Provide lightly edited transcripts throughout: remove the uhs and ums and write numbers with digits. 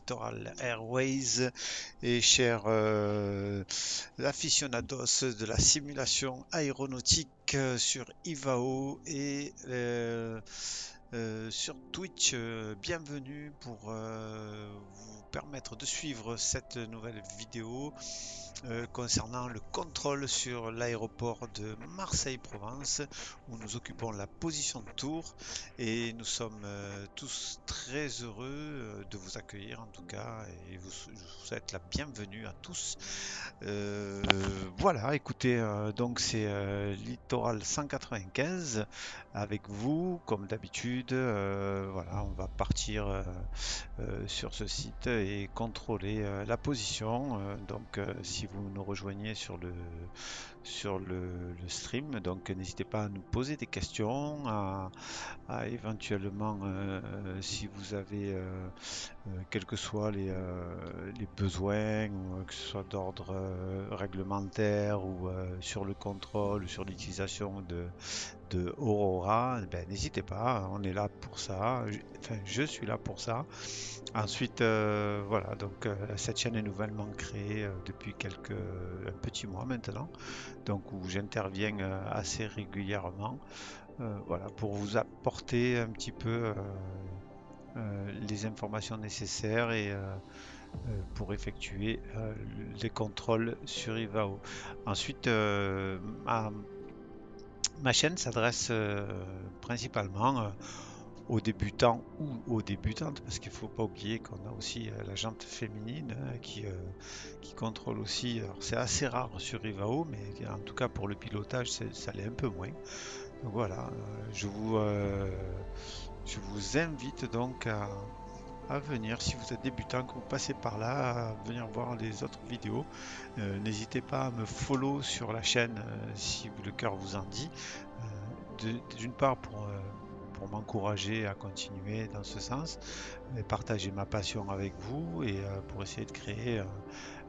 Littoral Airways et chers aficionados de la simulation aéronautique sur Ivao et sur Twitch. Bienvenue pour vous permettre de suivre cette nouvelle vidéo concernant le contrôle sur l'aéroport de Marseille-Provence où nous occupons la position de tour et nous sommes tous très heureux de vous accueillir en tout cas et je vous souhaite la bienvenue à tous. Voilà, écoutez, donc c'est Littoral 195 avec vous comme d'habitude. Voilà, on va partir sur ce site et contrôler la position. Donc si vous nous rejoignez sur le stream, donc n'hésitez pas à nous poser des questions, à éventuellement si vous avez quels que soient les besoins, ou que ce soit d'ordre réglementaire ou sur le contrôle, ou sur l'utilisation de Aurora, ben, n'hésitez pas, on est là pour ça. Enfin, je suis là pour ça. Ensuite, voilà, donc cette chaîne est nouvellement créée depuis un petit mois maintenant, donc où j'interviens assez régulièrement, voilà, pour vous apporter un petit peu les informations nécessaires et pour effectuer les contrôles sur Ivao. Ensuite, ma chaîne s'adresse principalement aux débutants ou aux débutantes, parce qu'il ne faut pas oublier qu'on a aussi la jante féminine qui contrôle aussi. Alors c'est assez rare sur Ivao, mais en tout cas pour le pilotage, ça l'est un peu moins. Donc voilà, je vous invite donc à venir, si vous êtes débutant, que vous passez par là, à venir voir les autres vidéos. N'hésitez pas à me follow sur la chaîne si le cœur vous en dit. D'une part pour m'encourager à continuer dans ce sens, et partager ma passion avec vous et pour essayer de créer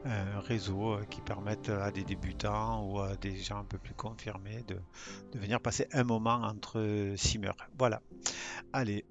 un réseau qui permette à des débutants ou à des gens un peu plus confirmés de venir passer un moment entre simmers. Voilà, allez.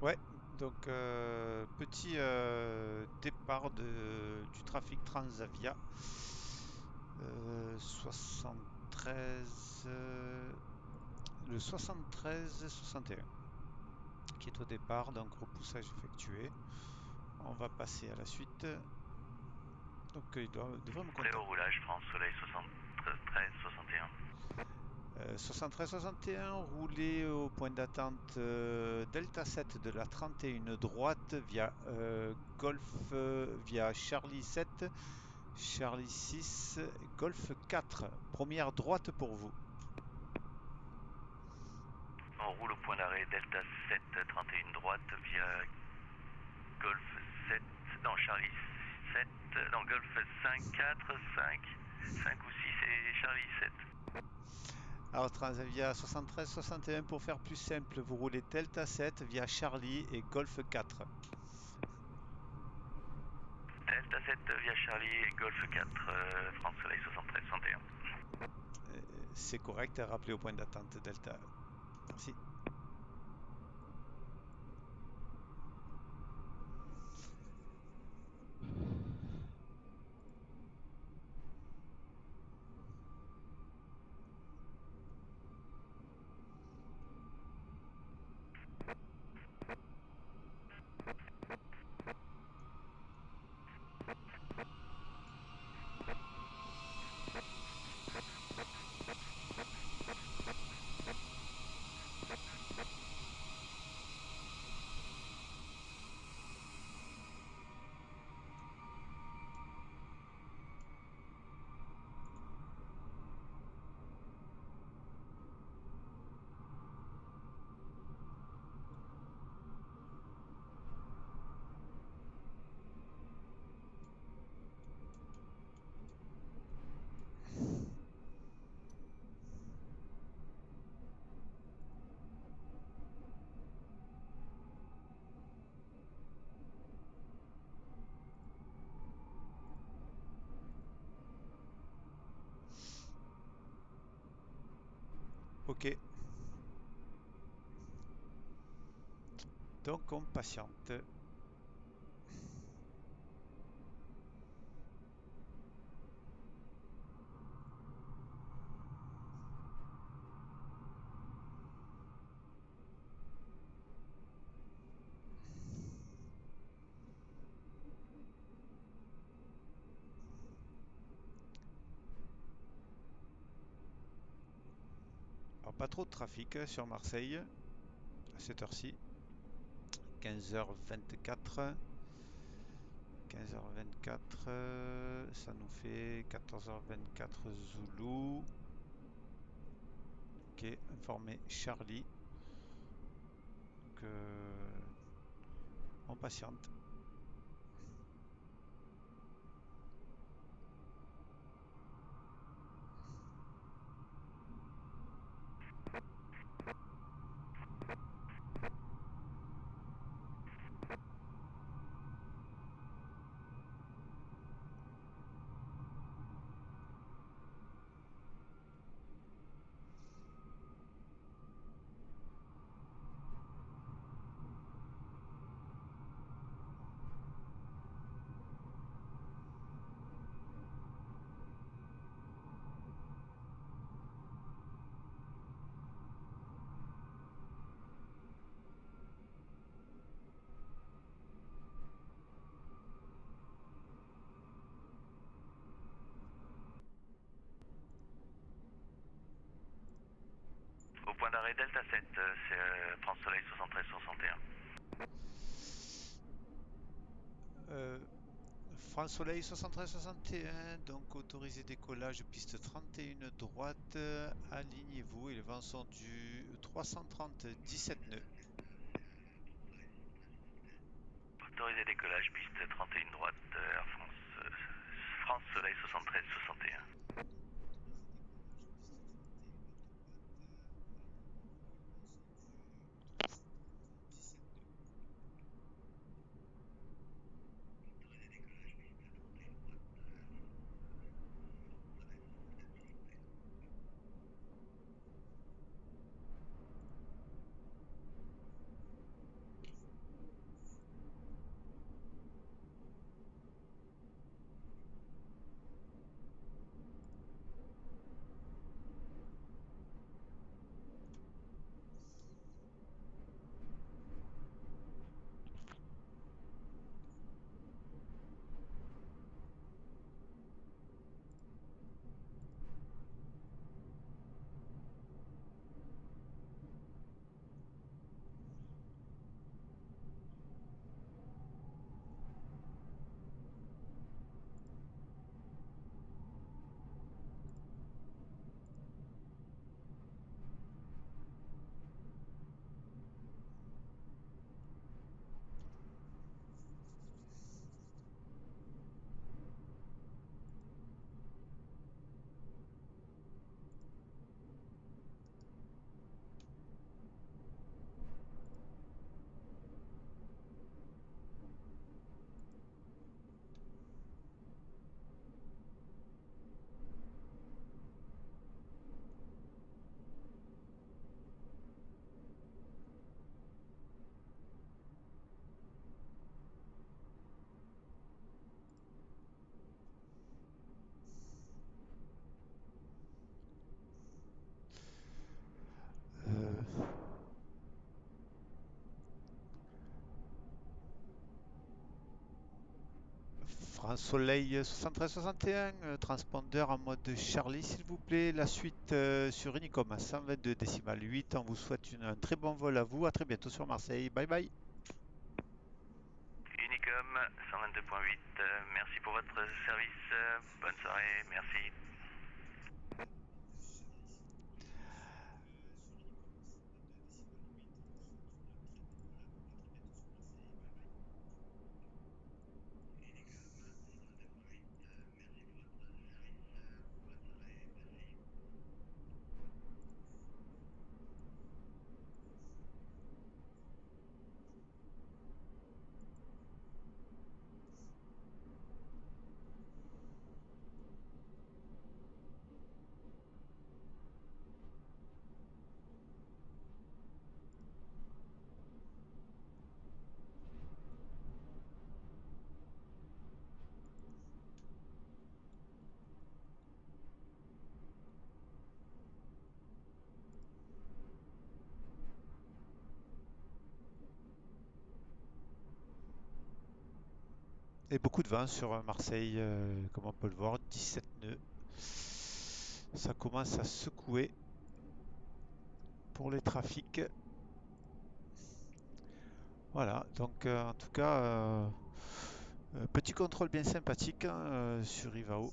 Ouais, donc petit départ du trafic Transavia 73, le 73-61 qui est au départ, donc repoussage effectué. On va passer à la suite. Donc il devrait me Prêt contacter. au roulage, France Soleil 73-61. 73-61, roulez au point d'attente Delta 7 de la 31 droite via Golf, via Charlie 7, Charlie 6, Golf 4. Première droite pour vous. On roule au point d'arrêt Delta 7, 31 droite via Golf 7, non Charlie 7, non Golf 5, 4, 5, 5 ou 6 et Charlie 7. Alors via 73-61 pour faire plus simple, vous roulez Delta 7 via Charlie et Golf 4. Delta 7 via Charlie et Golf 4, France Soleil 73-61. C'est correct, rappelez au point d'attente Delta. Merci. Ok. Donc on patiente. Alors pas trop de trafic sur Marseille à cette heure-ci. 15h24. 15h24, ça nous fait 14h24 Zulu. Ok, informer Charlie. Donc, on patiente. Au point d'arrêt Delta 7, c'est France Soleil 73-61. France Soleil 73-61, donc autorisé décollage piste 31 droite, alignez-vous et les vents sont du 330 17 nœuds. Autorisé décollage, piste 31 droite, Air France, France Soleil 73-61. en soleil 73-61, transpondeur en mode Charlie, s'il vous plaît. La suite sur Unicom à 122 décimales 8. On vous souhaite un très bon vol à vous. À très bientôt sur Marseille. Bye bye. Unicom 122.8, merci pour votre service. Bonne soirée, merci. Et beaucoup de vent sur Marseille, comme on peut le voir, 17 nœuds. Ça commence à secouer pour les trafics. Voilà, donc en tout cas, petit contrôle bien sympathique hein, sur Ivao.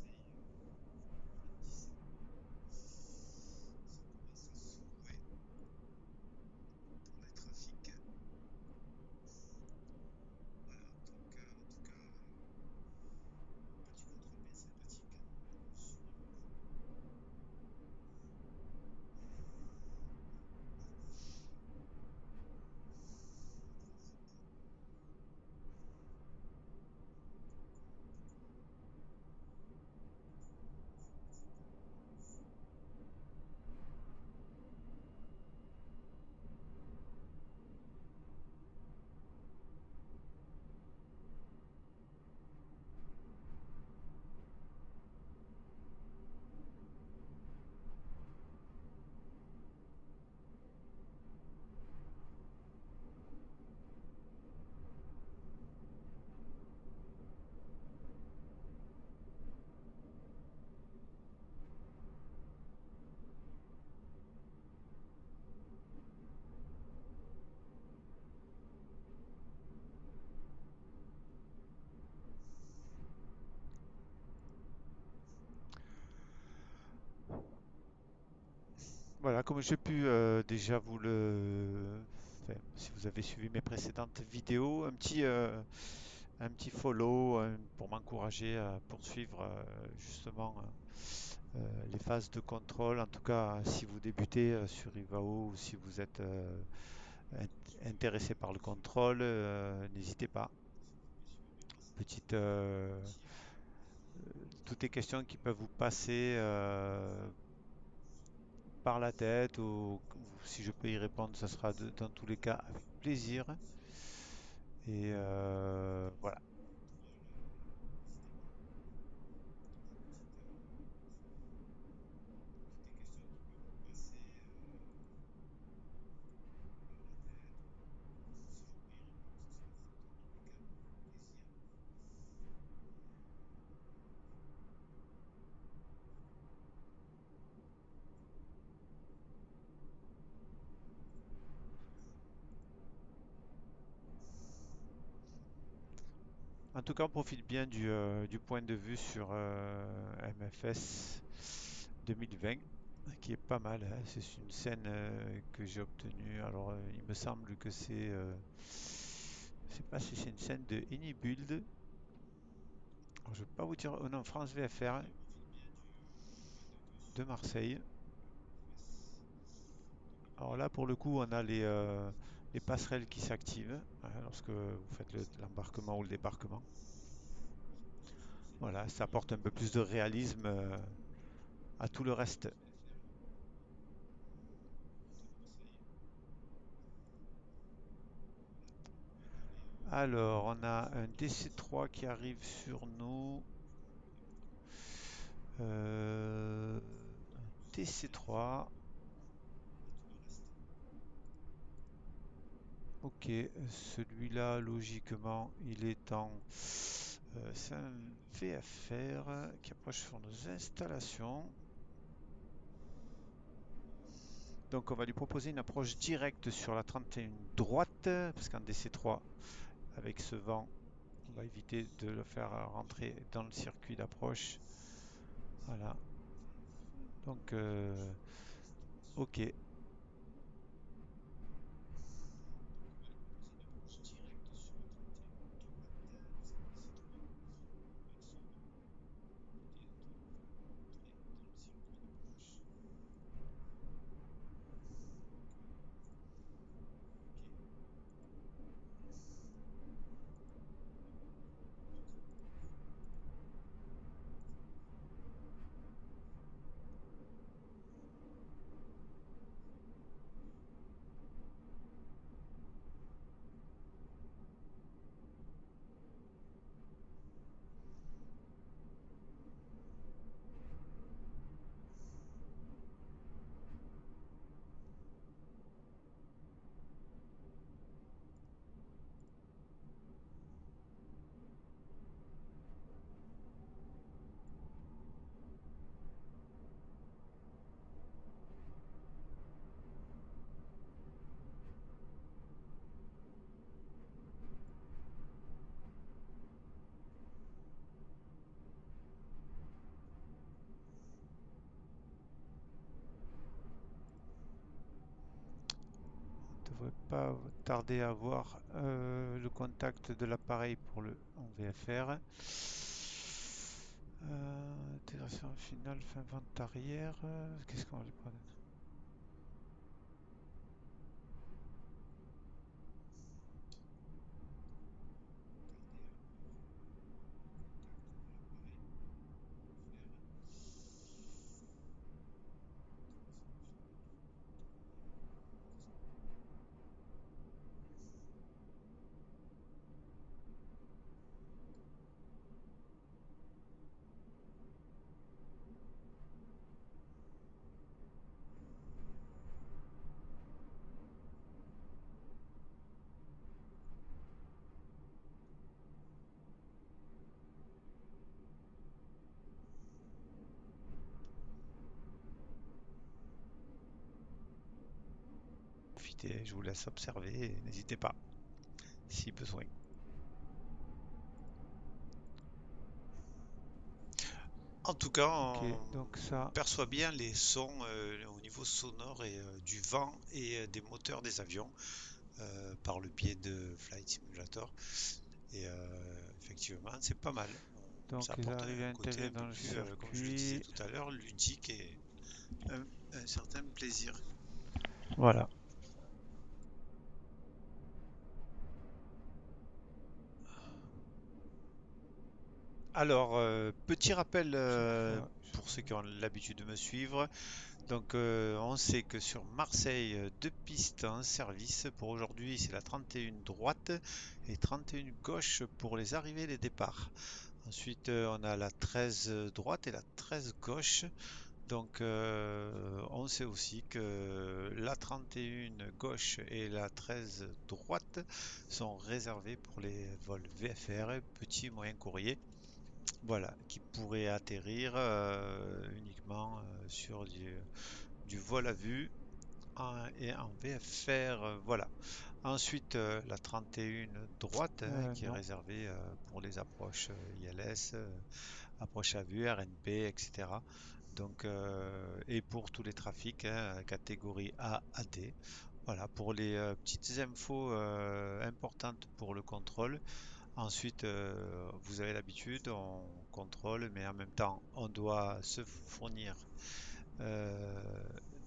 Voilà, comme j'ai pu déjà vous le... enfin, si vous avez suivi mes précédentes vidéos, un petit follow pour m'encourager à poursuivre justement les phases de contrôle. En tout cas, si vous débutez sur Ivao ou si vous êtes intéressé par le contrôle, n'hésitez pas. Petite, toutes les questions qui peuvent vous passer par la tête ou si je peux y répondre, ça sera dans tous les cas avec plaisir. Et voilà. En tout cas, on profite bien du point de vue sur MFS 2020, qui est pas mal, hein. C'est une scène que j'ai obtenue. Alors, il me semble que je sais pas si c'est une scène de Anybuild. Alors, je ne vais pas vous dire. Oh non, France VFR de Marseille. Alors là, pour le coup, on a les passerelles qui s'activent hein, lorsque vous faites l'embarquement ou le débarquement. Voilà, ça apporte un peu plus de réalisme à tout le reste. Alors, on a un DC3 qui arrive sur nous. Un DC3. Ok, celui-là, logiquement, il est en C'est un VFR qui approche sur nos installations. Donc on va lui proposer une approche directe sur la 31 droite, parce qu'en DC3, avec ce vent, on va éviter de le faire rentrer dans le circuit d'approche. Voilà. Donc, ok. On ne devrait pas tarder à voir le contact de l'appareil pour le en VFR. Intégration finale, fin vente arrière. Qu'est-ce qu'on va lui prendre? Profitez, je vous laisse observer et n'hésitez pas si besoin. En tout cas, Ok, on donc ça, perçoit bien les sons au niveau sonore et du vent et des moteurs des avions par le biais de Flight Simulator. Et effectivement, c'est pas mal. Ça donc ils apporte arrivent à un côté intégrer un peu dans le plus, comme je le disais circuit. tout à l'heure, ludique et un, un certain plaisir. Voilà. Alors, petit rappel Chaque fois, pour ceux qui ont l'habitude de me suivre. Donc, on sait que sur Marseille, deux pistes en service. Pour aujourd'hui, c'est la 31 droite et 31 gauche pour les arrivées et les départs. Ensuite, on a la 13 droite et la 13 gauche. Donc, on sait aussi que la 31 gauche et la 13 droite sont réservées pour les vols VFR, petits moyens courriers. Voilà, qui pourraient atterrir uniquement sur du vol à vue et en VFR. Voilà. Ensuite, la 31 droite qui est non. réservée pour les approches ILS, approche à vue, RNP, etc. Donc, et pour tous les trafics, hein, catégorie A à D. Voilà, pour les petites infos importantes pour le contrôle. Ensuite, vous avez l'habitude, on contrôle, mais en même temps, on doit se fournir euh,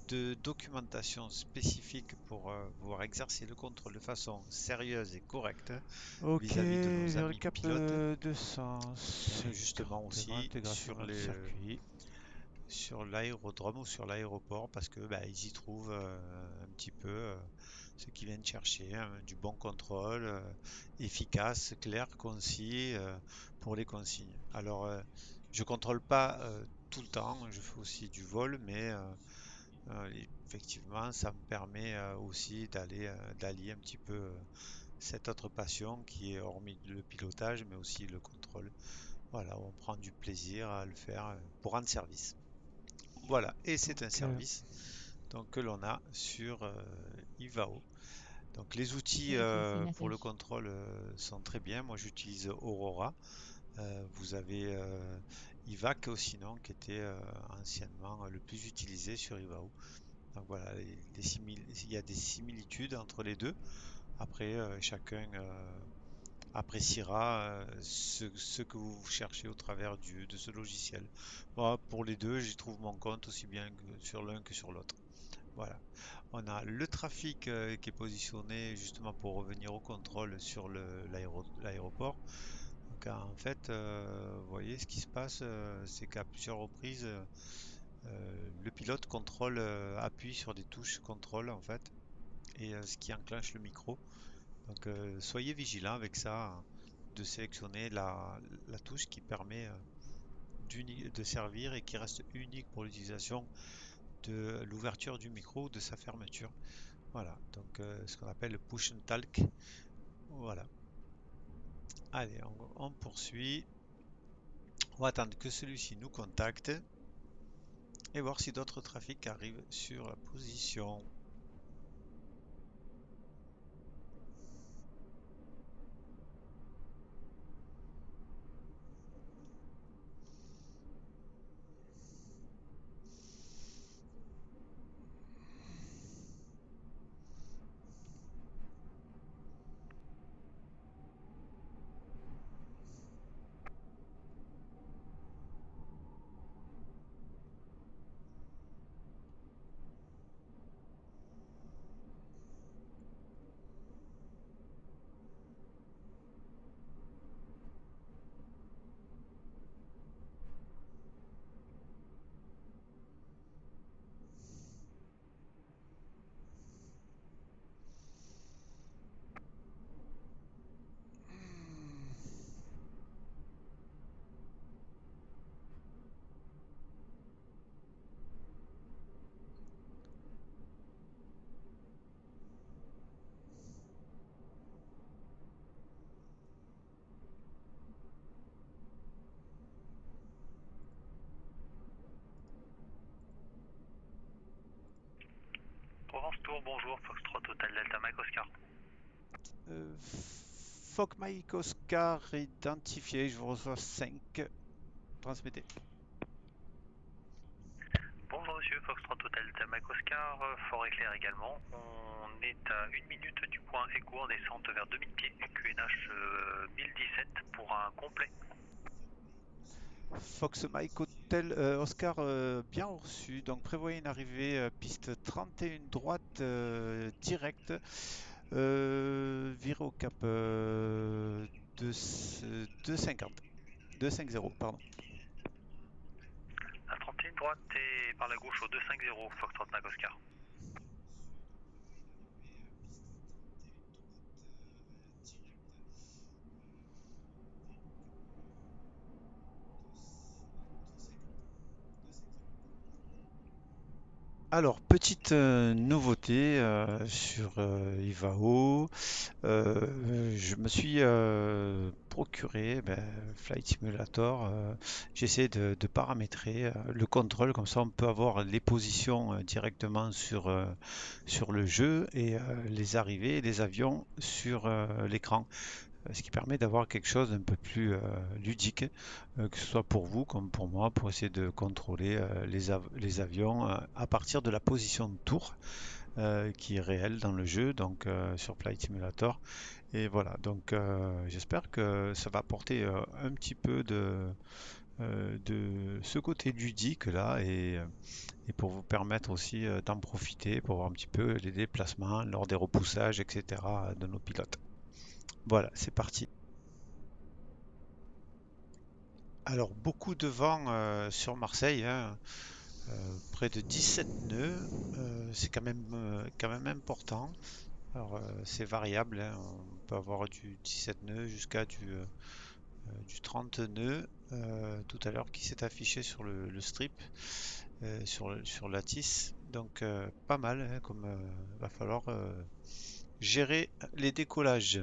de documentation spécifique pour pouvoir exercer le contrôle de façon sérieuse et correcte Ok, vis-à-vis de nos vers le amis cap pilotes. de sens. Et justement Intégrant aussi l'intégration dans le circuit. sur l'aérodrome ou sur l'aéroport parce que bah, ils y trouvent un petit peu ce qu'ils viennent chercher, hein, du bon contrôle efficace, clair, concis pour les consignes. Alors je contrôle pas tout le temps, je fais aussi du vol, mais effectivement ça me permet aussi d'allier un petit peu cette autre passion qui est hormis le pilotage, mais aussi le contrôle. Voilà, on prend du plaisir à le faire pour rendre service. Voilà, et c'est un Donc, service donc, que l'on a sur Ivao. Donc les outils Ok, c'est une pour le API. contrôle sont très bien. Moi j'utilise Aurora. Vous avez IVAC aussi, non, qui était anciennement le plus utilisé sur Ivao. Donc voilà, il y a des similitudes entre les deux. Après, chacun appréciera ce que vous cherchez au travers de ce logiciel. Moi, pour les deux, j'y trouve mon compte aussi bien sur l'un que sur l'autre. Voilà. On a le trafic qui est positionné justement pour revenir au contrôle sur l'aéroport. Donc en fait, vous voyez ce qui se passe, c'est qu'à plusieurs reprises, le pilote contrôle, appuie sur des touches contrôle en fait, et ce qui enclenche le micro. Donc soyez vigilant avec ça, hein, de sélectionner la touche qui permet de servir et qui reste unique pour l'utilisation de l'ouverture du micro ou de sa fermeture. Voilà, donc ce qu'on appelle le push and talk. Voilà. Allez, on poursuit. On va attendre que celui-ci nous contacte et voir si d'autres trafics arrivent sur la position. Provence Tour, bonjour, Foxtrot Hotel Delta Mike Oscar. Euh, Foc Mike Oscar identifié, je vous reçois 5. Transmettez. Bonjour monsieur, Foxtrot Hotel Delta Mike Oscar, Fort Éclair également. On est à 1 minute du point Écourt, descente vers 2000 pieds, QNH 1017 pour un complet. Fox Mike Hotel Oscar, bien reçu. Donc prévoyez une arrivée piste 31 droite directe. Viré au cap 250. 250, pardon. La 31 droite et par la gauche au 250, Foxtrot Mike Oscar. Alors, petite nouveauté sur Ivao. Je me suis procuré Flight Simulator. J'essaie de paramétrer le contrôle, comme ça on peut avoir les positions directement sur le jeu et les arrivées et les avions sur l'écran. Ce qui permet d'avoir quelque chose d'un peu plus ludique, que ce soit pour vous comme pour moi, pour essayer de contrôler les avions à partir de la position de tour qui est réelle dans le jeu, donc sur Flight Simulator. Et voilà, donc j'espère que ça va apporter un petit peu de ce côté ludique là et pour vous permettre aussi d'en profiter pour voir un petit peu les déplacements lors des repoussages, etc. de nos pilotes. Voilà, c'est parti. Alors, beaucoup de vent sur Marseille, hein, près de 17 nœuds, c'est quand même important. Alors, c'est variable, hein, on peut avoir du 17 nœuds jusqu'à du 30 nœuds tout à l'heure qui s'est affiché sur le strip, sur Lattice. Donc, pas mal, hein, comme va falloir gérer les décollages.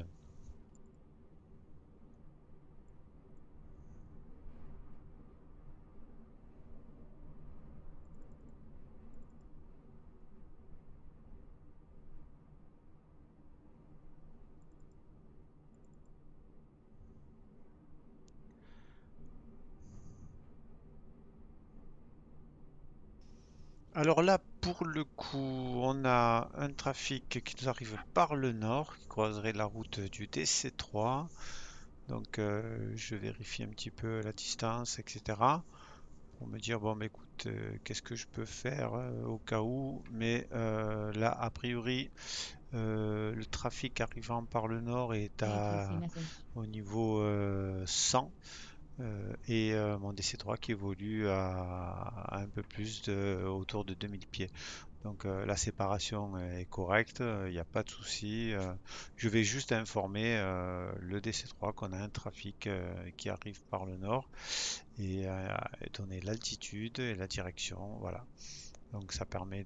Alors là, pour le coup, on a un trafic qui nous arrive par le nord, qui croiserait la route du DC3. Donc, je vérifie un petit peu la distance, etc. Pour me dire, bon, bah, écoute, qu'est-ce que je peux faire au cas où. Mais là, a priori, le trafic arrivant par le nord est au niveau 100. Et mon DC3 qui évolue à un peu plus autour de 2000 pieds. Donc la séparation est correcte, il n'y a pas de souci. Je vais juste informer le DC3 qu'on a un trafic qui arrive par le nord et donner l'altitude et la direction. Voilà. Donc ça permet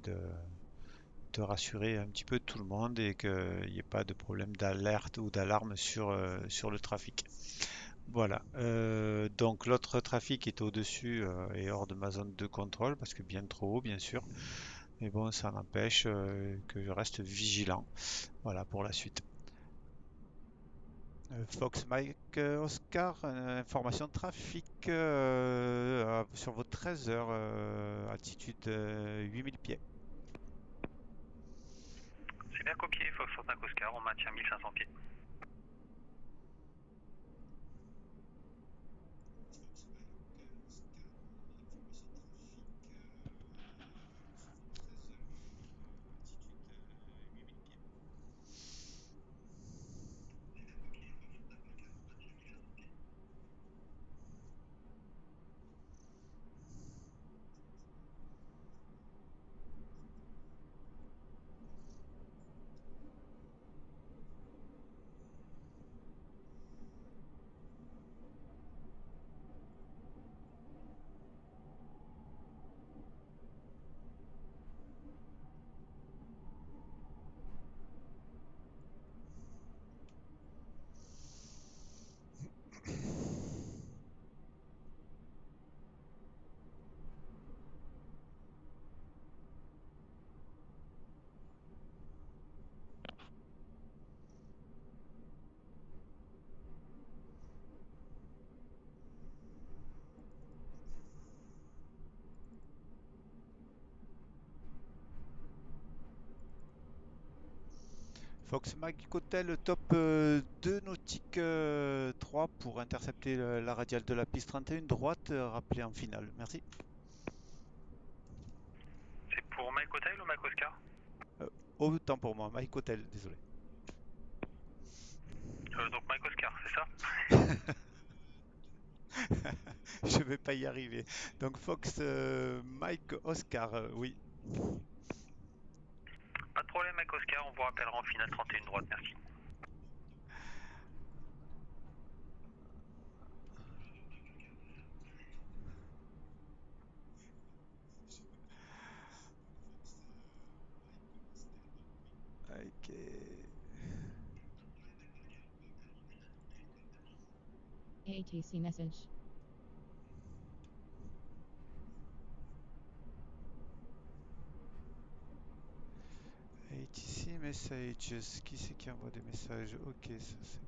de rassurer un petit peu tout le monde et qu'il n'y ait pas de problème d'alerte ou d'alarme sur le trafic. Voilà. Donc l'autre trafic est au-dessus et hors de ma zone de contrôle parce que bien trop haut, bien sûr. Mais bon, ça n'empêche que je reste vigilant. Voilà pour la suite. Fox Mike Oscar, information de trafic sur vos 13 heures, altitude 8000 pieds. C'est bien copié, Foxtrot Mike Oscar, on maintient 1500 pieds. Fox Mike Hotel, top 2 nautique 3 pour intercepter la radiale de la piste 31 droite, rappelé en finale. Merci. C'est pour Mike Hotel ou Mike Oscar? Autant pour moi, Mike Hotel, désolé. Donc Mike Oscar, c'est ça? Je vais pas y arriver. Donc Fox Mike Oscar, oui. Pas de problème Mike Oscar, on vous rappellera en finale 31 droite, merci. Ok. ATC message. ATC messages. Qui c'est qui envoie des messages? Ok, ça c'est.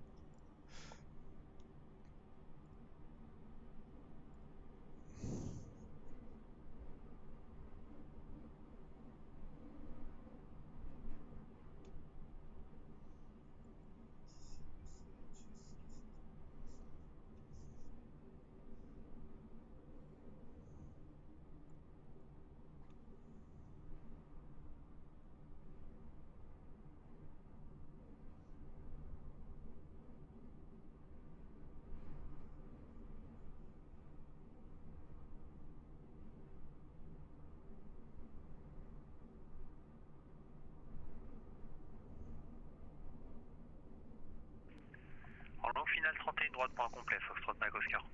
En longue finale 31 droite, point complet, Foxtrot Mike Oscar.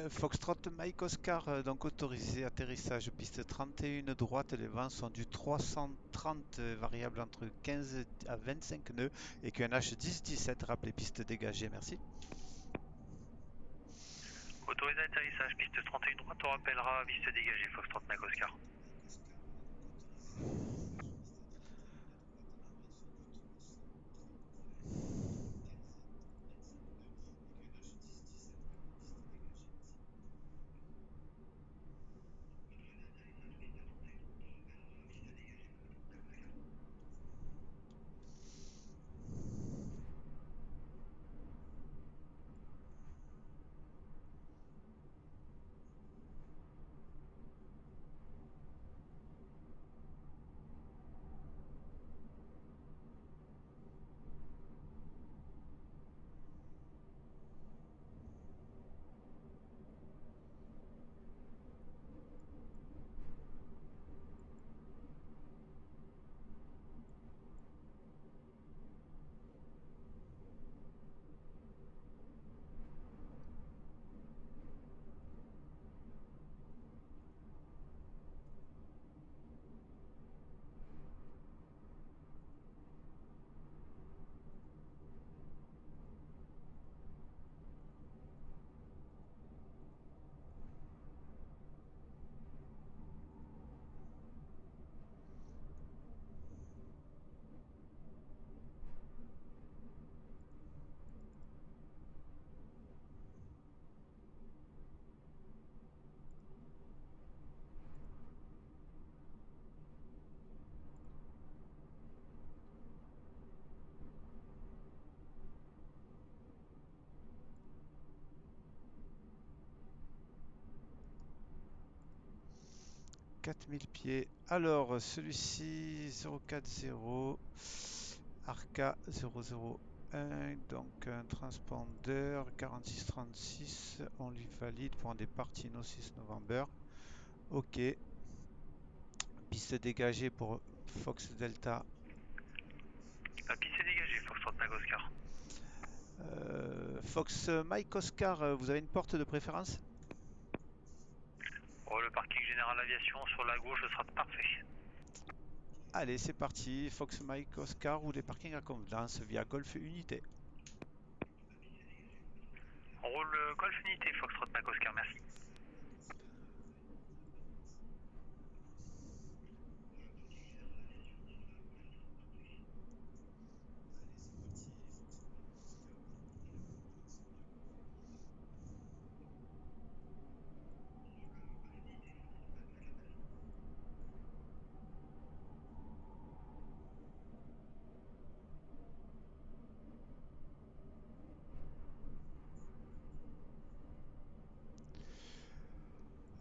Foxtrot Mike Oscar, donc autorisé atterrissage piste 31 droite, les vents sont du 330 variable entre 15 à 25 nœuds et QNH 10-17, rappelez piste dégagée, merci. Autorisé atterrissage, piste 31 droite, on rappellera piste dégagée, Foxtrot Mike Oscar. « 4000 pieds. Alors, celui-ci 040 Arca 001, donc un transpondeur 4636, on lui valide pour un départ Tino 6 novembre. Ok. Piste dégagée pour Fox Delta. La piste est dégagée, Foxtrot Mike Oscar. Fox Mike Oscar, vous avez une porte de préférence? Oh, le parking général aviation sur la gauche sera parfait. Allez, c'est parti. Fox Mike Oscar ou les parkings à convenance via Golf Unité. On roule Golf Unité, Foxtrot Mike Oscar, merci.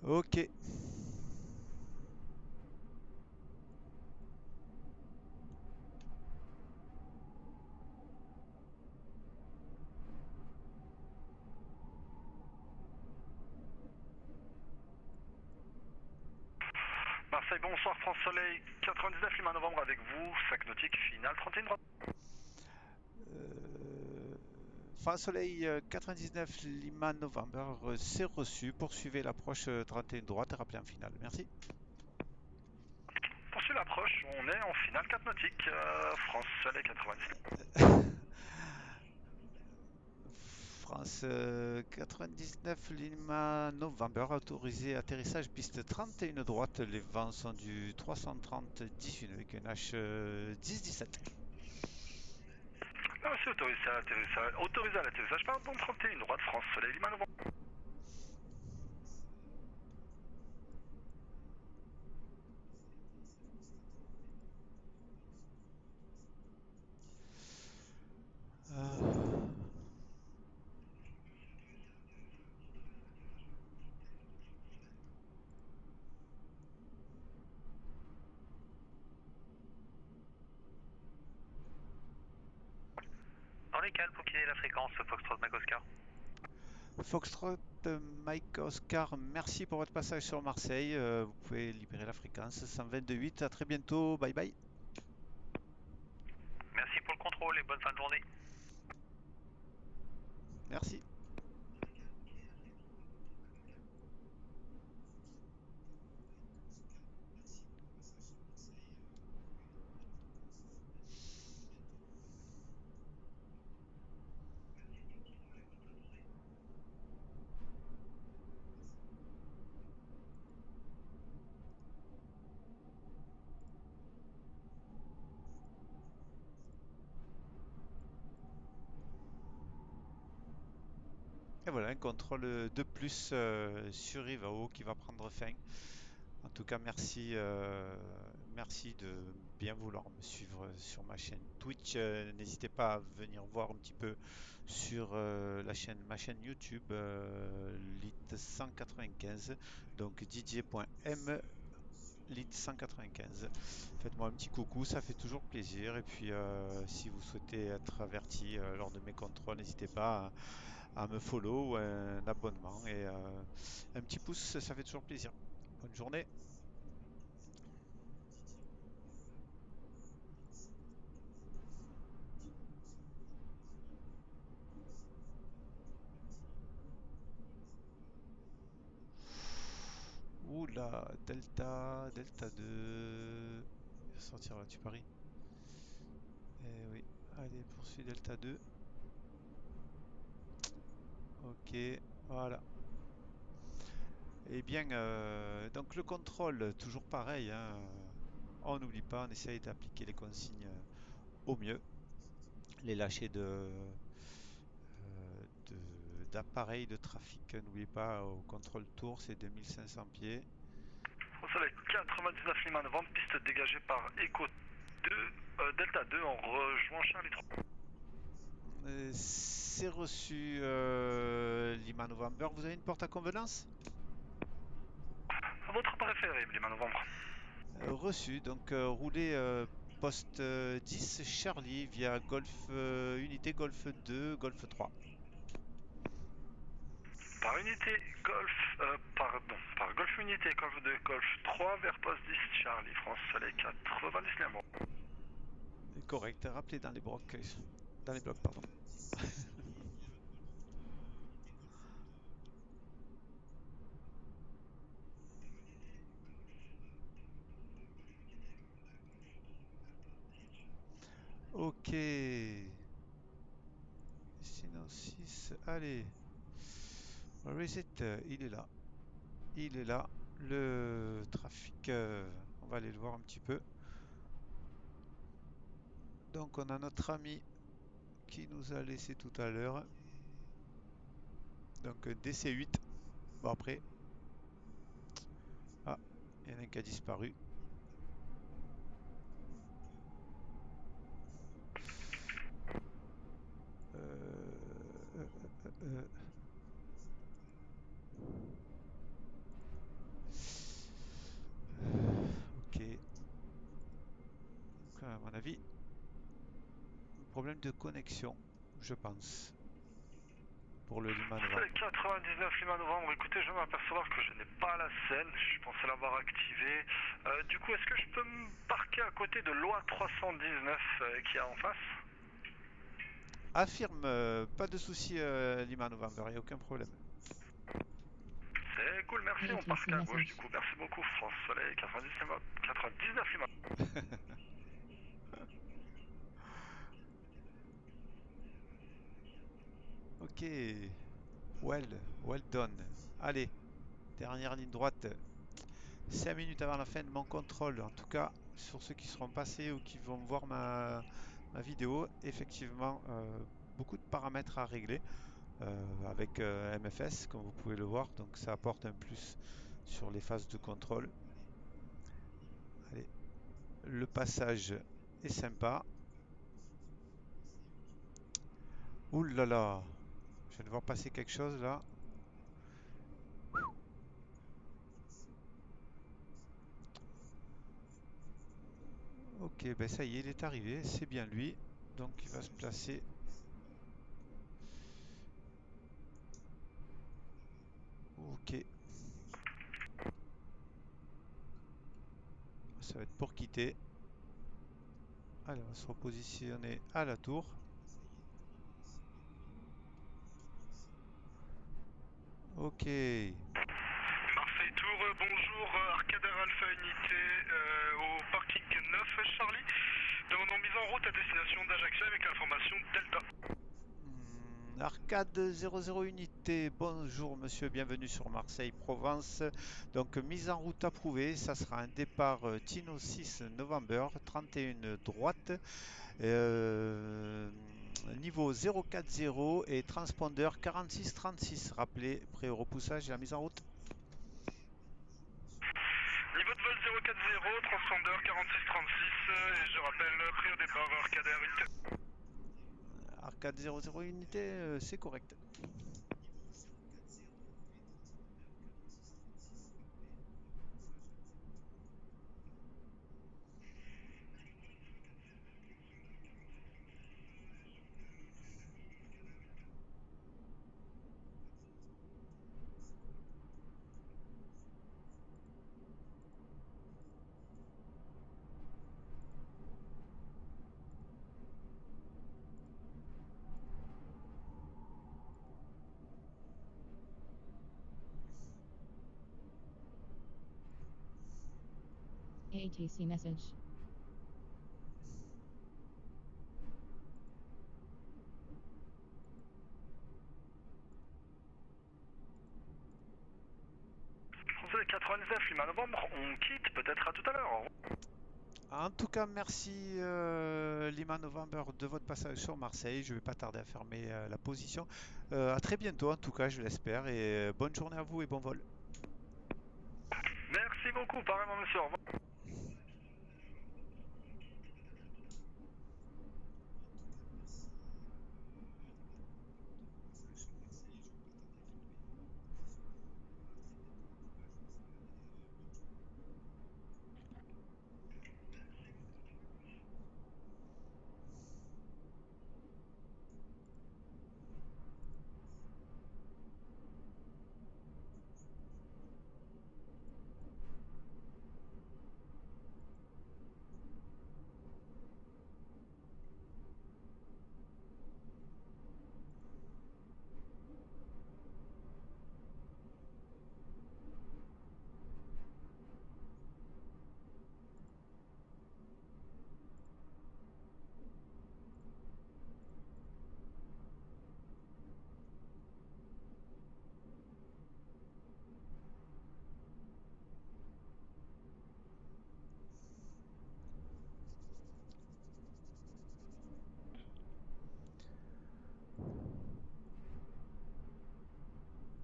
Ok. Marseille, bonsoir, France Soleil, 99 Lima Novembre avec vous, 5 nautique, finale 31 droite. France Soleil 99 Lima November, c'est reçu. Poursuivez l'approche 31 droite et rappelez en finale. Merci. Poursuivez l'approche, on est en finale 4 nautique, France Soleil 99. France 99 Lima November, autorisé atterrissage piste 31 droite. Les vents sont du 330 18 avec un H 10-17. Ah, c'est autorisé à l'atterrissage, pardon, 31 droite, France Soleil Lima Novembre. Dans les cales, pour quitter la fréquence, Foxtrot Mike Oscar. Foxtrot Mike Oscar, merci pour votre passage sur Marseille. Vous pouvez libérer la fréquence 122.8. À très bientôt. Bye bye. Merci pour le contrôle et bonne fin de journée. Merci. un contrôle de plus sur Ivao qui va prendre fin. En tout cas, merci de bien vouloir me suivre sur ma chaîne Twitch. N'hésitez pas à venir voir un petit peu sur ma chaîne YouTube Lit195, donc DJ.m Lit195. Faites-moi un petit coucou, ça fait toujours plaisir. Et puis, si vous souhaitez être averti lors de mes contrôles, n'hésitez pas à me follow ou un abonnement. Et un petit pouce, ça fait toujours plaisir. Bonne journée. Oula, Delta 2. Il va sortir là, tu paries? Eh oui, allez, poursuis Delta 2. Ok, voilà. Eh bien, donc le contrôle, toujours pareil, hein, on n'oublie pas, on essaye d'appliquer les consignes au mieux. Les lâchers d'appareils de trafic, n'oubliez pas, au contrôle tour, c'est 2500 pieds. Soleil 99 Lima Novembre, piste dégagée par Echo 2, Delta 2, on rejoint Charlie 3. C'est reçu, Lima November. Vous avez une porte à convenance? Votre préféré, Lima Novembre. Reçu, donc roulez poste 10 Charlie via Golf unité Golf 2, Golf 3. Par unité Golf, par Golf unité Golf 2, Golf 3 vers poste 10 Charlie, France Soleil 90 Lima. Correct, rappelez dans les blocs, pardon. Ok. Sinon 6, allez. Reset, il est là. Il est là. Le trafic, on va aller le voir un petit peu. Donc on a notre ami qui nous a laissé tout à l'heure. Donc DC8. Bon après. Ah, il y en a un qui a disparu. Ok. Donc, à mon avis, problème de connexion, je pense, pour le Lima Novembre. 99 Lima Novembre, écoutez, je m'apercevoir que je n'ai pas la scène, je pensais l'avoir activée. Du coup, est-ce que je peux me parquer à côté de l'OA 319 qu'il y a en face? Affirme, pas de souci, Lima November, il n'y a aucun problème. C'est cool, merci, on parque à gauche du coup, merci beaucoup, France Soleil 99 Lima. Ok, well done. Allez, dernière ligne droite. 5 minutes avant la fin de mon contrôle, en tout cas, sur ceux qui seront passés ou qui vont voir ma vidéo, effectivement, beaucoup de paramètres à régler avec MFS, comme vous pouvez le voir, donc ça apporte un plus sur les phases de contrôle. Allez, le passage est sympa. Ouh là là, je viens de voir passer quelque chose là. Ok, ben ça y est, il est arrivé, c'est bien lui. Donc il va se placer. Ok. Ça va être pour quitter. Allez, on va se repositionner à la tour. Ok. Marseille Tour, bonjour, Arcader Alpha Unité au parking 9 Charlie. Demandons mise en route à destination d'Ajaccio avec l'information Delta. Arcade 00 unité, bonjour monsieur, bienvenue sur Marseille-Provence. Donc mise en route approuvée, ça sera un départ Tino 6 November, 31 droite. niveau 040 et transpondeur 4636. Rappelez, prêt au repoussage et la mise en route. Niveau de vol 040, transpondeur 4636, et je rappelle, prix au départ, Arcade Air Unité. Arcade 00 unité, c'est correct. ATC message. Français 99, Lima Novembre, on quitte, peut-être à tout à l'heure. En tout cas, merci Lima November de votre passage sur Marseille. Je ne vais pas tarder à fermer la position. À très bientôt, en tout cas, je l'espère. Et bonne journée à vous et bon vol. Merci beaucoup, pareillement monsieur, au revoir.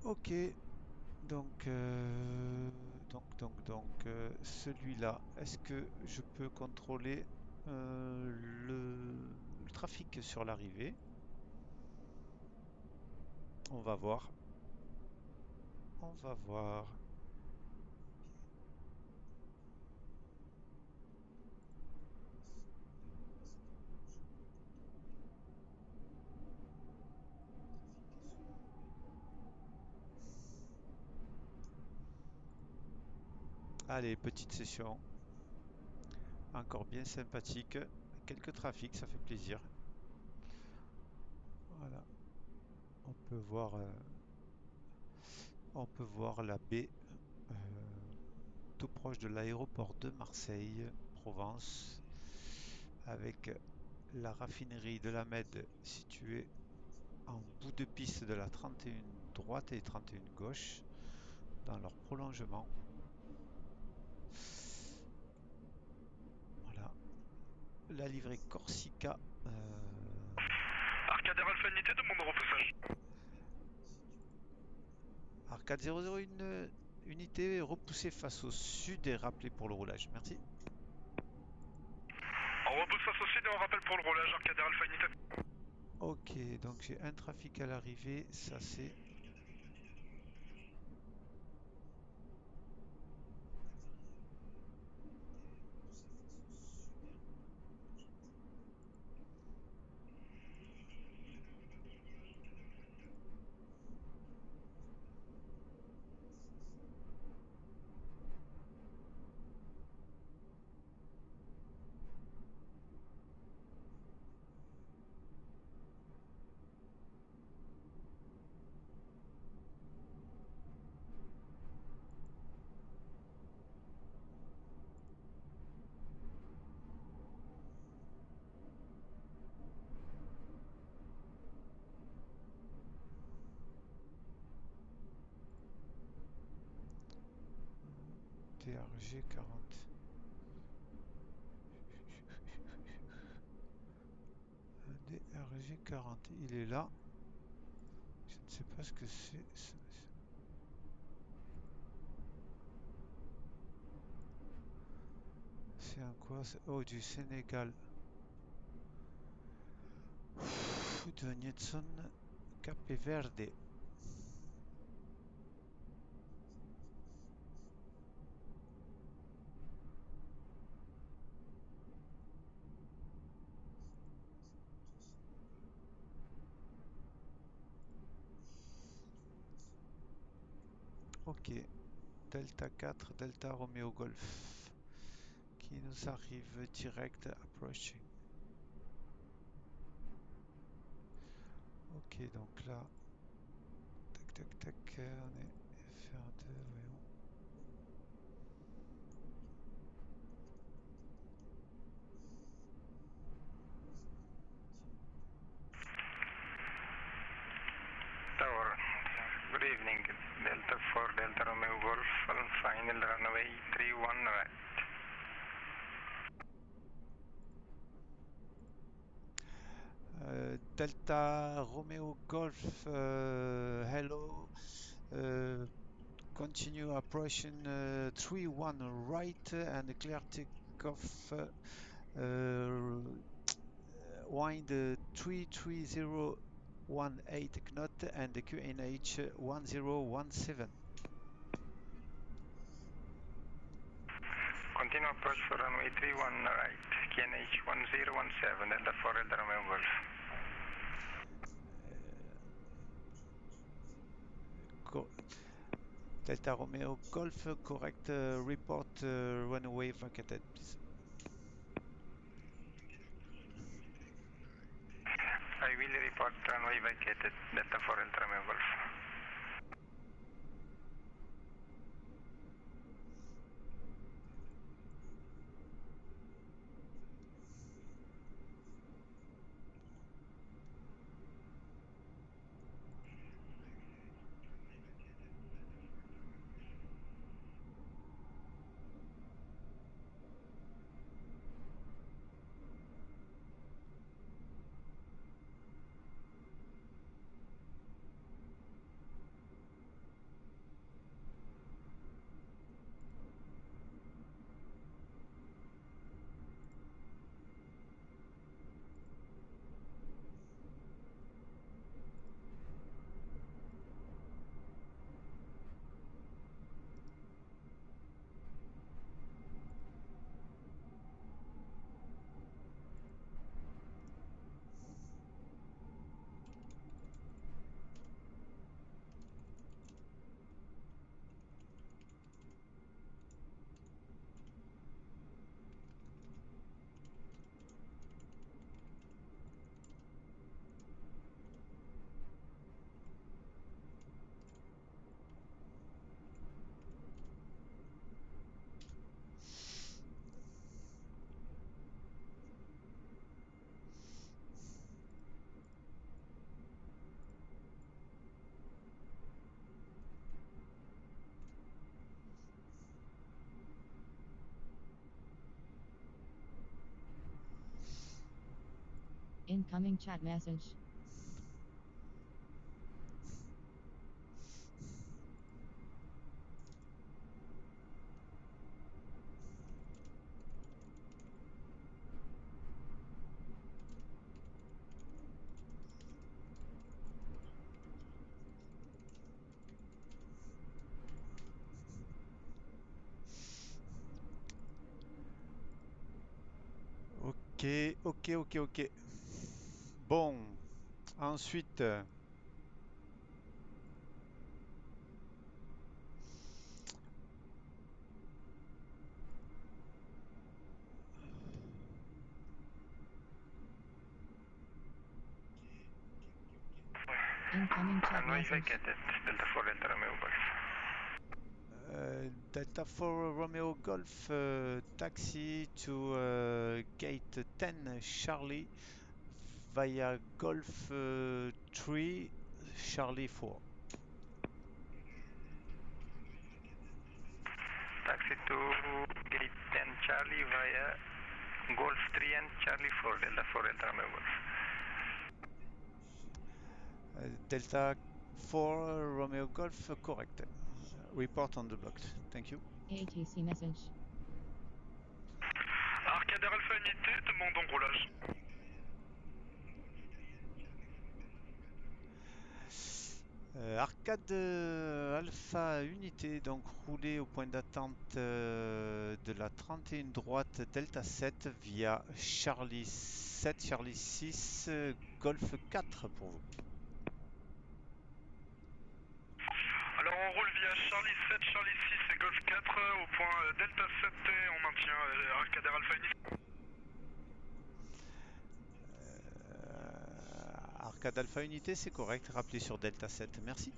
Ok, donc, celui-là, est-ce que je peux contrôler le trafic sur l'arrivée? On va voir. On va voir. Allez, petite session. Encore bien sympathique. Quelques trafics, ça fait plaisir. Voilà. On peut voir la baie euh, tout proche de l'aéroport de Marseille, Provence, avec la raffinerie de la Med située en bout de piste de la 31 droite et 31 gauche, dans leur prolongement. Voilà. La livrée Corsica. Arcade Air Alpha Unité, demande repoussage. Arcade 001 unité repoussée face au sud et rappelée pour le roulage. Merci. On repousse face au sud et on rappelle pour le roulage, Arcade Air Alpha Unité. Ok, donc j'ai un trafic à l'arrivée, ça c'est... TRG 40. DRG G40, il est là. Je ne sais pas ce que c'est. C'est un quoi? Oh, du Sénégal. De Nietson, Cape Verde. Ok, Delta 4, Delta Romeo Golf, qui nous arrive direct approaching. Ok, donc là, tac tac tac, on est FR2, voyons. Tower, good evening. Delta 4, Delta Romeo Golf, final runway 31 right. Delta Romeo Golf, hello. Continue approaching 31 right and clear takeoff. Wind 33018 knot and QNH 1017. Continue approach for runway 31 right, QNH 1017, Delta 4, Delta Romeo Golf. Delta Romeo Golf, correct report runway vacated, please. I will report runway vacated, Delta 4, Delta Romeo Golf. Incoming chat message. Ok. Bon, ensuite, Incoming chat Runway message. vacated, Delta 4, Delta Romeo Golf. Delta 4 Romeo Golf, taxi to gate 10 Charlie via Golf 3 Charlie 4. Taxi to gate 10 Charlie via Golf 3 and Charlie 4, Delta 4, Delta Romeo Golf. Delta 4 Romeo Golf, correct. Report on the blocked. Thank you. ATC message. Arcadar Alpha Unité, demande enroulage. Arcade Alpha Unité, donc roulé au point d'attente de la 31 droite Delta 7 via Charlie 7, Charlie 6, Golf 4 pour vous. Alors on roule via Charlie 7, Charlie 6 et Golf 4 au point Delta 7 et on maintient Arcadar Alpha Unité. Arcade Alpha Unité, c'est correct, rappelez sur Delta 7, merci.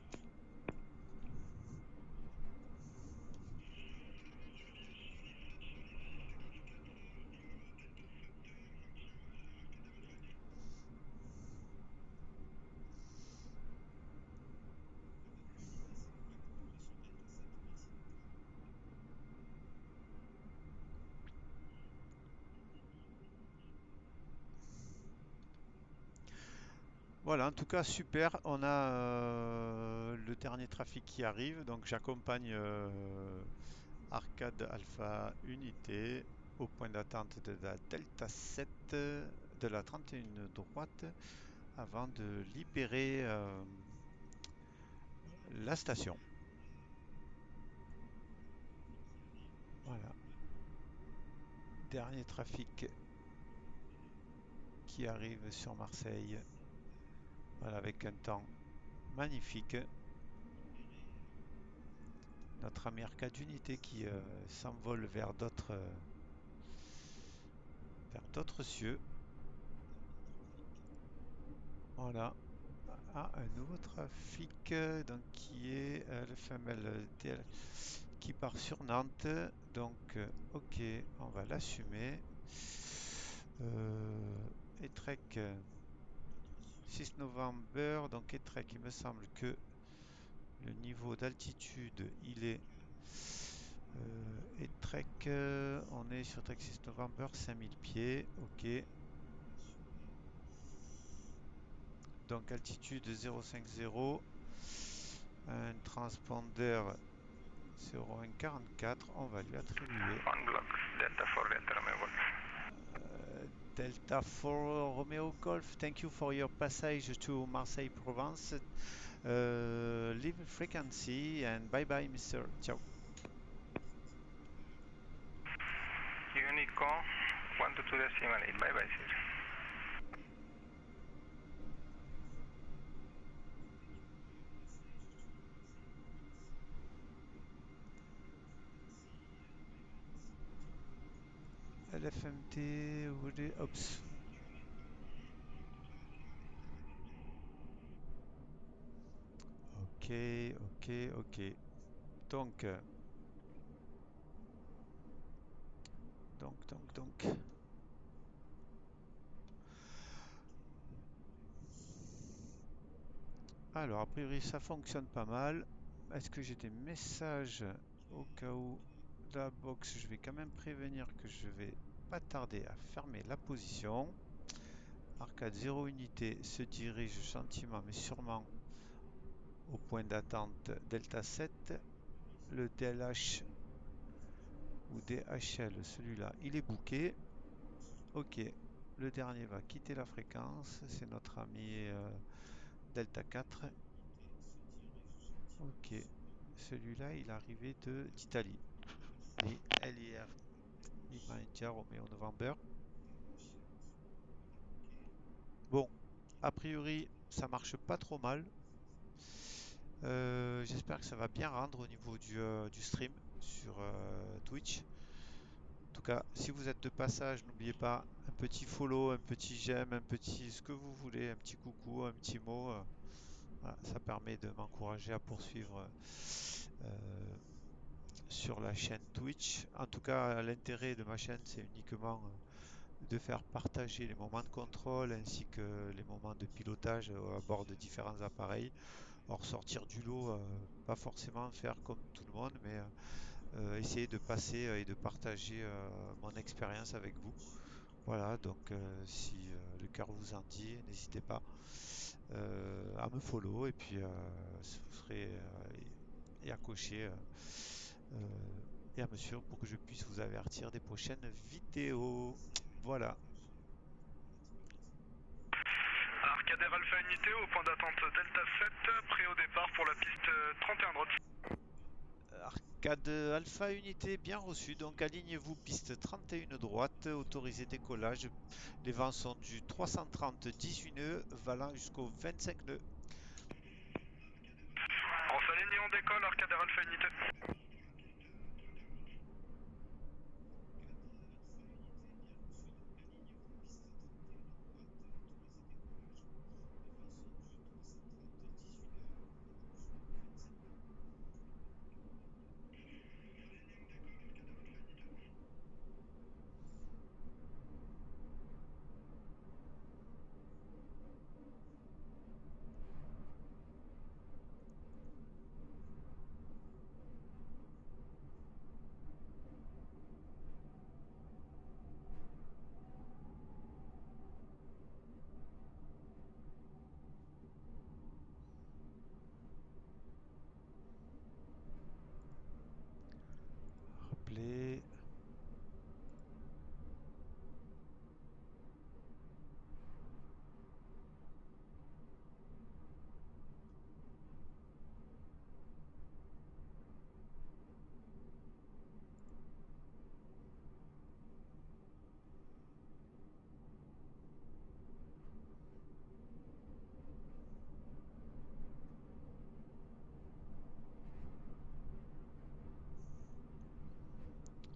Voilà, en tout cas, super. On a le dernier trafic qui arrive. Donc, j'accompagne Arcade Alpha Unité au point d'attente de la Delta 7 de la 31 droite avant de libérer la station. Voilà. Dernier trafic qui arrive sur Marseille. Voilà, avec un temps magnifique. Notre ami Arcade Unité qui s'envole vers d'autres cieux. Voilà. Ah, un nouveau trafic donc qui est le fameux DL qui part sur Nantes. Donc, ok, on va l'assumer. Etrec 6 novembre. Donc, Etrec, il me semble que le niveau d'altitude, il est Etrec, on est sur Trek 6 novembre, 5000 pieds. Ok. Donc, altitude 050. Un transpondeur 0144, on va lui attribuer On block, Delta 4, Delta Romeo Golf. Delta 4 Romeo Golf. Thank you for your passage to Marseille Provence. Leave frequency and bye bye, Mr. Ciao. Unico 122.8, bye bye, sir. LFMT, oups. Ok, ok, ok. Donc, donc. Alors, a priori, ça fonctionne pas mal. Est-ce que j'ai des messages au cas où la box, je vais quand même prévenir que je vais pas tarder à fermer la position. Arcade 0 unité se dirige gentiment mais sûrement au point d'attente Delta 7. Le DLH ou DHL, celui-là, il est booké. Ok, le dernier va quitter la fréquence. C'est notre ami Delta 4. Ok, celui-là, il est arrivé d'Italie. LIR Lima India Romeo November. Bon, a priori, ça marche pas trop mal. J'espère que ça va bien rendre au niveau du stream sur Twitch. En tout cas, si vous êtes de passage, n'oubliez pas un petit follow, un petit j'aime, un petit ce que vous voulez, un petit coucou, un petit mot. Voilà, ça permet de m'encourager à poursuivre sur la chaîne Twitch. En tout cas, l'intérêt de ma chaîne, c'est uniquement de faire partager les moments de contrôle ainsi que les moments de pilotage à bord de différents appareils. Or, sortir du lot, pas forcément faire comme tout le monde, mais essayer de passer et de partager mon expérience avec vous. Voilà, donc si le cœur vous en dit, n'hésitez pas. à me follow et puis vous serez et à cocher et à me suivre pour que je puisse vous avertir des prochaines vidéos. Voilà. Arcader Alpha Unité au point d'attente Delta 7, prêt au départ pour la piste 31 droite. Arcade Alpha Unité bien reçu, donc alignez-vous piste 31 droite, autorisé décollage. Les vents sont du 330 18 nœuds, valant jusqu'au 25 nœuds. On s'aligne et on décolle, Arcader Alpha Unité. Rappelez.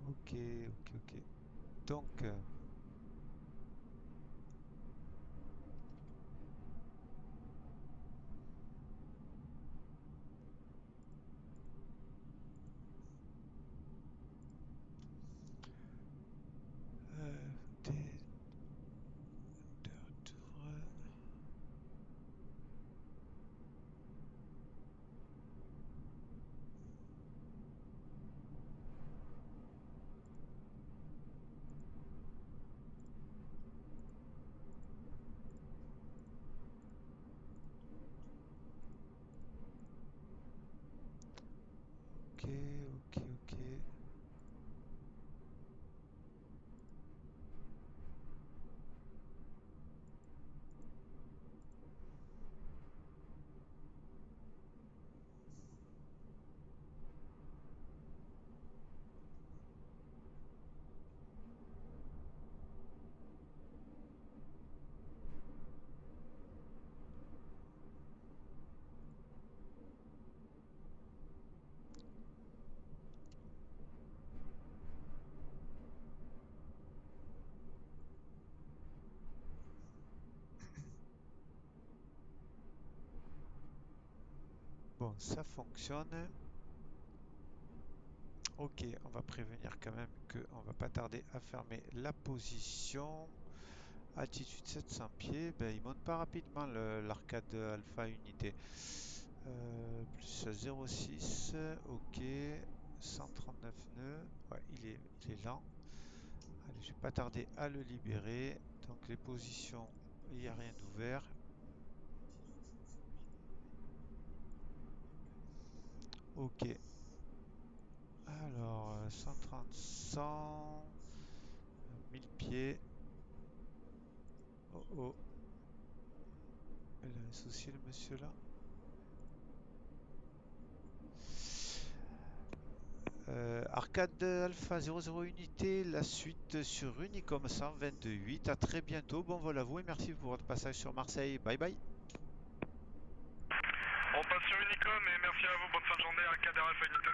Ok, ok, ok. Donc, des de retour. Ok, ok, ok. Bon, ça fonctionne. Ok, on va prévenir quand même qu'on va pas tarder à fermer la position. Altitude 700 pieds, ben, il monte pas rapidement l'arcade Alpha Unité. Plus 0,6, ok. 139 nœuds, ouais, il est lent. Allez, je vais pas tarder à le libérer. Donc les positions, il n'y a rien d'ouvert. Ok. Alors, 130, 100, 1000 pieds. Oh oh, il a un souci le monsieur là. Arcade Alpha 00 unité, la suite sur Unicom 128. À très bientôt, bon vol à vous et merci pour votre passage sur Marseille. Bye bye. On passe sur Unicom et merci à vous, bonne fin de journée, Arcader Alpha Unité.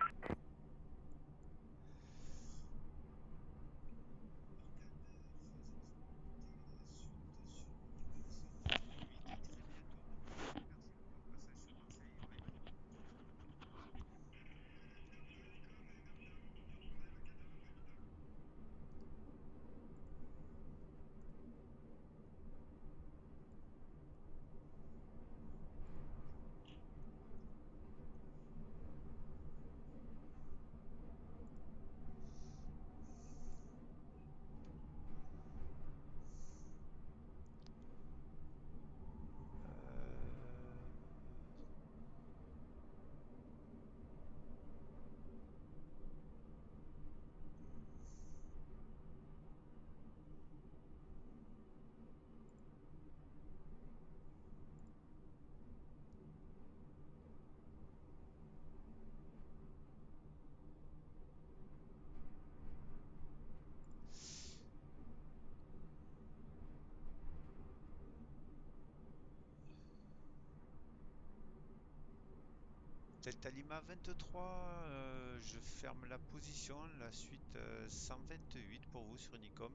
Delta Lima 23, je ferme la position, la suite 128 pour vous sur Unicom.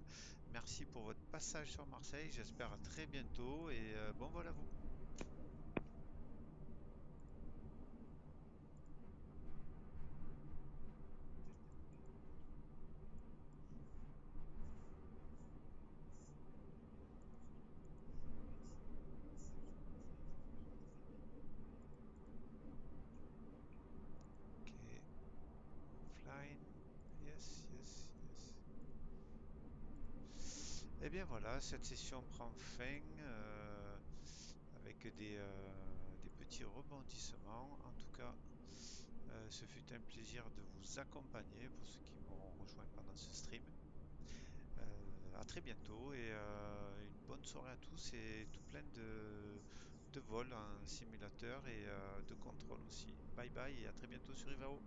Merci pour votre passage sur Marseille, j'espère à très bientôt et bon vol à vous. Ok, offline, yes, yes, yes. Et bien voilà, cette session prend fin avec des petits rebondissements. En tout cas, ce fut un plaisir de vous accompagner pour ceux qui m'auront rejoint pendant ce stream. À très bientôt et une bonne soirée à tous et tout plein de vols en simulateur et de contrôle aussi. Bye bye et à très bientôt sur Ivao.